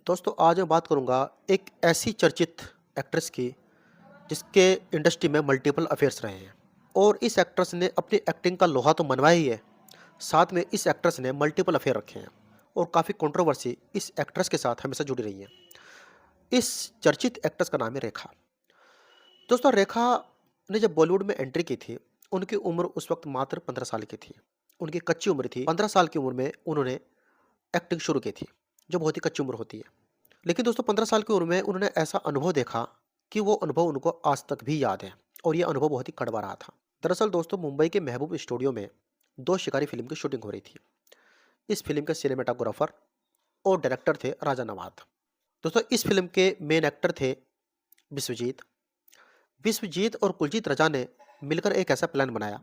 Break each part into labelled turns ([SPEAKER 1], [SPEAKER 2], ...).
[SPEAKER 1] दोस्तों आज मैं बात करूँगा एक ऐसी चर्चित एक्ट्रेस की जिसके इंडस्ट्री में मल्टीपल अफेयर्स रहे हैं और इस एक्ट्रेस ने अपनी एक्टिंग का लोहा तो मनवाया ही है। साथ में इस एक्ट्रेस ने मल्टीपल अफेयर रखे हैं और काफ़ी कंट्रोवर्सी इस एक्ट्रेस के साथ हमेशा जुड़ी रही है। इस चर्चित एक्ट्रेस का नाम है रेखा। दोस्तों रेखा ने जब बॉलीवुड में एंट्री की थी, उनकी उम्र उस वक्त मात्र 15 साल की थी। उनकी कच्ची उम्र थी। 15 साल की उम्र में उन्होंने एक्टिंग शुरू की थी, जो बहुत ही कच्ची उम्र होती है। लेकिन दोस्तों 15 साल की उम्र में उन्होंने ऐसा अनुभव देखा कि वो अनुभव उनको आज तक भी याद है और ये अनुभव बहुत ही कड़वा रहा था। दरअसल दोस्तों मुंबई के महबूब स्टूडियो में दो शिकारी फिल्म की शूटिंग हो रही थी। इस फिल्म के सिनेमेटोग्राफर और डायरेक्टर थे राजा नवाब। दोस्तों इस फिल्म के मेन एक्टर थे विश्वजीत। विश्वजीत और कुलजीत राजा ने मिलकर एक ऐसा प्लान बनाया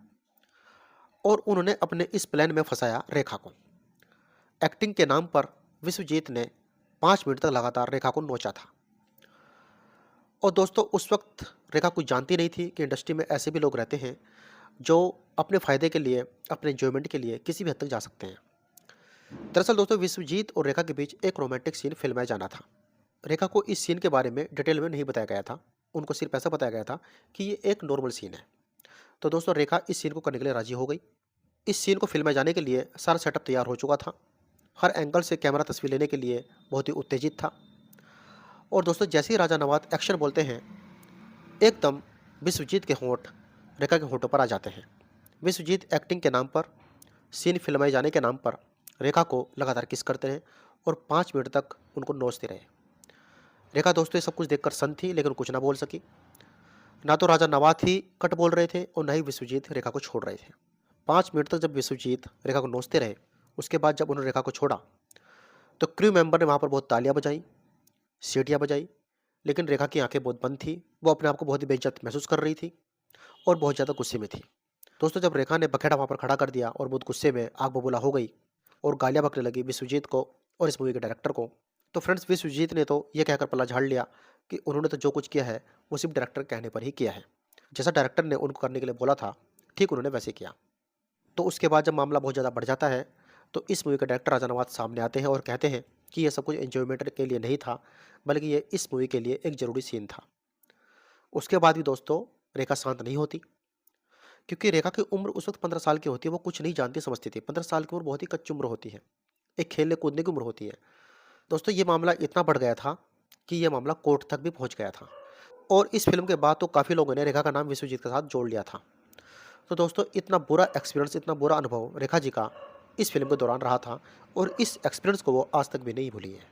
[SPEAKER 1] और उन्होंने अपने इस प्लान में फंसाया रेखा को। एक्टिंग के नाम पर विश्वजीत ने 5 मिनट तक लगातार रेखा को नोचा था। और दोस्तों उस वक्त रेखा कुछ जानती नहीं थी कि इंडस्ट्री में ऐसे भी लोग रहते हैं जो अपने फ़ायदे के लिए, अपने एंजॉयमेंट के लिए किसी भी हद तक जा सकते हैं। दरअसल दोस्तों विश्वजीत और रेखा के बीच एक रोमांटिक सीन फिल्माया जाना था। रेखा को इस सीन के बारे में डिटेल में नहीं बताया गया था। उनको सिर्फ ऐसा बताया गया था कि ये एक नॉर्मल सीन है। तो दोस्तों रेखा इस सीन को करने के लिए राज़ी हो गई। इस सीन को फिल्माए जाने के लिए सारा सेटअप तैयार हो चुका था। हर एंगल से कैमरा तस्वीर लेने के लिए बहुत ही उत्तेजित था। और दोस्तों जैसे ही राजा नवाब एक्शन बोलते हैं, एकदम विश्वजीत के होंठ रेखा के होंठों पर आ जाते हैं। विश्वजीत एक्टिंग के नाम पर, सीन फिल्माए जाने के नाम पर रेखा को लगातार किस करते रहे और 5 मिनट तक उनको नोचते रहे। रेखा दोस्तों ये सब कुछ देखकर सन्न थी, लेकिन कुछ ना बोल सकी। ना तो राजा नवाब ही कट बोल रहे थे और ना ही विश्वजीत रेखा को छोड़ रहे थे। 5 मिनट तक जब विश्वजीत रेखा को नोचते रहे, उसके बाद जब उन्होंने रेखा को छोड़ा तो क्रू मेंबर ने वहाँ पर बहुत तालियां बजाई, सीटियां बजाई, लेकिन रेखा की आंखें बहुत बंद थी। वो अपने आप को बहुत ही बेइज्जत महसूस कर रही थी और बहुत ज़्यादा गुस्से में थी। दोस्तों जब रेखा ने बखेड़ा वहाँ पर खड़ा कर दिया और बहुत गुस्से में आग बबूला हो गई और गालियाँ बकने लगी विश्वजीत को और इस मूवी के डायरेक्टर को, तो फ्रेंड्स विश्वजीत ने तो ये कहकर पल्ला झाड़ लिया कि उन्होंने तो जो कुछ किया है वो सिर्फ डायरेक्टर कहने पर ही किया है। जैसा डायरेक्टर ने उनको करने के लिए बोला था, ठीक उन्होंने वैसे किया। तो उसके बाद जब मामला बहुत ज़्यादा बढ़ जाता है तो इस मूवी के डायरेक्टर राजा नवाब सामने आते हैं और कहते हैं कि ये सब कुछ एंजॉयमेंट के लिए नहीं था, बल्कि ये इस मूवी के लिए एक ज़रूरी सीन था। उसके बाद भी दोस्तों रेखा शांत नहीं होती, क्योंकि रेखा की उम्र उस वक्त 15 साल की होती है। वो कुछ नहीं जानती समझती थी। 15 साल की उम्र बहुत ही कच्ची उम्र होती है, एक खेलने कूदने की उम्र होती है। दोस्तों ये मामला इतना बढ़ गया था कि ये मामला कोर्ट तक भी पहुंच गया था और इस फिल्म के बाद तो काफ़ी लोगों ने रेखा का नाम विश्वजीत के साथ जोड़ लिया था। तो दोस्तों इतना बुरा एक्सपीरियंस, इतना बुरा अनुभव रेखा जी का इस फिल्म के दौरान रहा था और इस एक्सपीरियंस को वो आज तक भी नहीं भूली है।